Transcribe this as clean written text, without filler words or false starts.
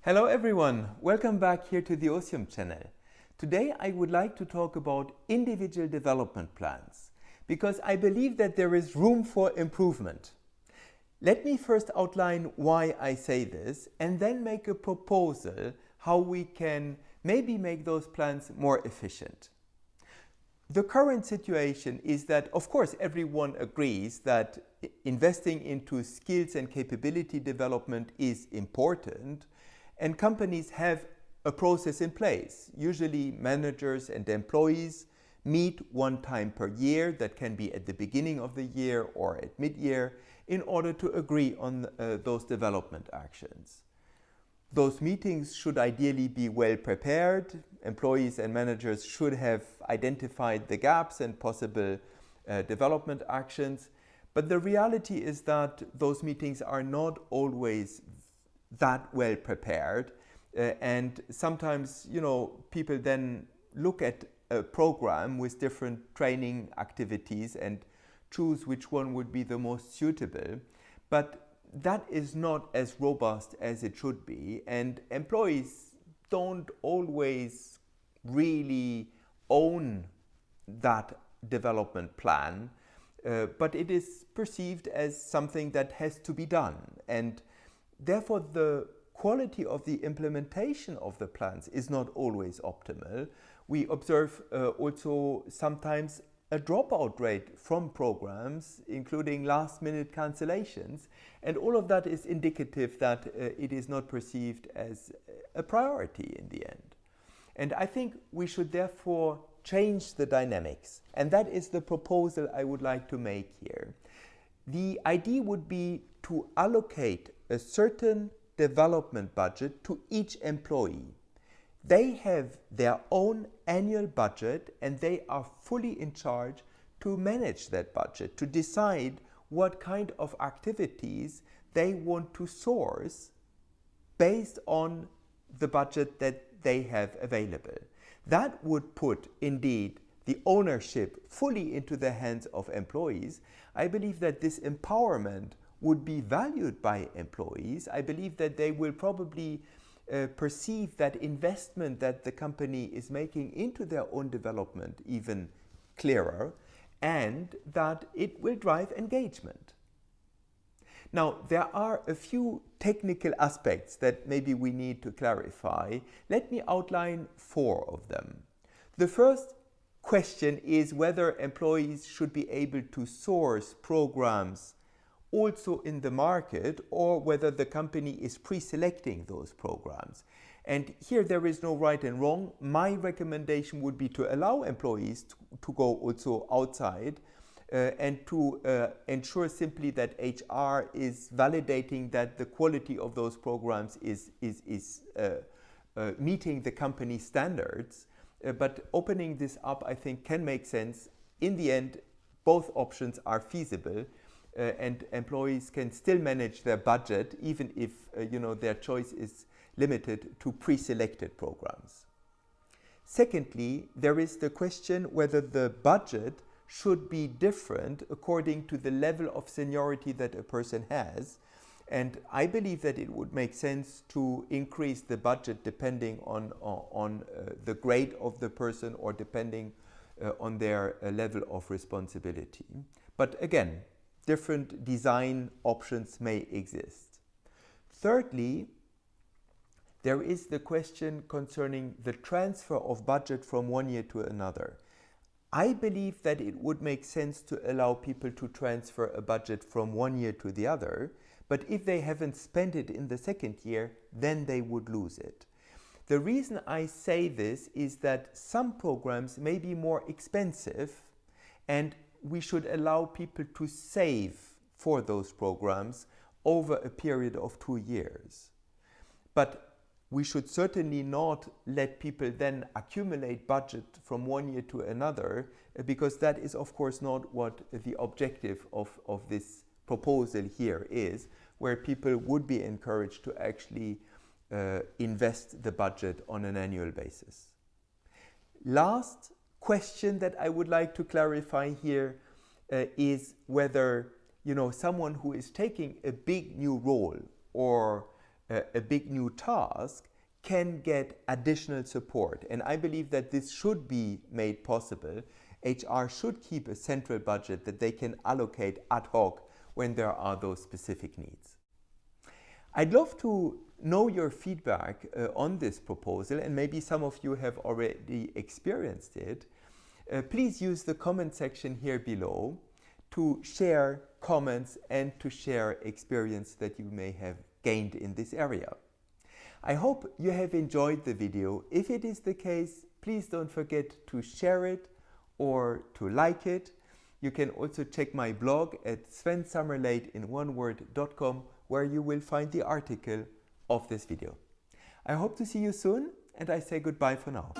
Hello everyone, welcome back here to the Osium channel. Today I would like to talk about individual development plans because I believe that there is room for improvement. Let me first outline why I say this and then make a proposal how we can maybe make those plans more efficient. The current situation is that, of course, everyone agrees that investing into skills and capability development is important, and companies have a process in place. Usually managers and employees meet one time per year, that can be at the beginning of the year or at mid-year, in order to agree on those development actions. Those meetings should ideally be well prepared. Employees and managers should have identified the gaps and possible development actions. But the reality is that those meetings are not always that well prepared. And sometimes, people then look at a program with different training activities and choose which one would be the most suitable. But that is not as robust as it should be, and employees don't always really own that development plan, but it is perceived as something that has to be done, and therefore the quality of the implementation of the plans is not always optimal. We observe also sometimes a dropout rate from programs, including last-minute cancellations, and all of that is indicative that it is not perceived as a priority in the end. And I think we should therefore change the dynamics, and that is the proposal I would like to make here. The idea would be to allocate a certain development budget to each employee. They have their own annual budget and they are fully in charge to manage that budget, to decide what kind of activities they want to source based on the budget that they have available. That would put indeed the ownership fully into the hands of employees. I believe that this empowerment would be valued by employees. I believe that they will probably perceive that investment that the company is making into their own development even clearer, and that it will drive engagement. Now, there are a few technical aspects that maybe we need to clarify. Let me outline 4 of them. The first question is whether employees should be able to source programs also in the market, or whether the company is pre-selecting those programs. And here there is no right and wrong. My recommendation would be to allow employees to go also outside and to ensure simply that HR is validating that the quality of those programs is meeting the company standards. But opening this up, I think, can make sense. In the end, both options are feasible. And employees can still manage their budget even if their choice is limited to pre-selected programs. Secondly, there is the question whether the budget should be different according to the level of seniority that a person has. And I believe that it would make sense to increase the budget depending on the grade of the person or depending on their level of responsibility. But again, different design options may exist. Thirdly, there is the question concerning the transfer of budget from one year to another. I believe that it would make sense to allow people to transfer a budget from one year to the other, but if they haven't spent it in the second year, then they would lose it. The reason I say this is that some programs may be more expensive, and we should allow people to save for those programs over a period of 2 years. But we should certainly not let people then accumulate budget from one year to another, because that is of course not what the objective of this proposal here is, where people would be encouraged to actually invest the budget on an annual basis. Last question that I would like to clarify here is whether someone who is taking a big new role or a big new task can get additional support. And I believe that this should be made possible. HR should keep a central budget that they can allocate ad hoc when there are those specific needs. I'd love to know your feedback on this proposal, and maybe some of you have already experienced it. Please use the comment section here below to share comments and to share experience that you may have gained in this area. I hope you have enjoyed the video. If it is the case, please don't forget to share it or to like it. You can also check my blog at svensommerlatteinoneword.com, where you will find the article of this video. I hope to see you soon, and I say goodbye for now.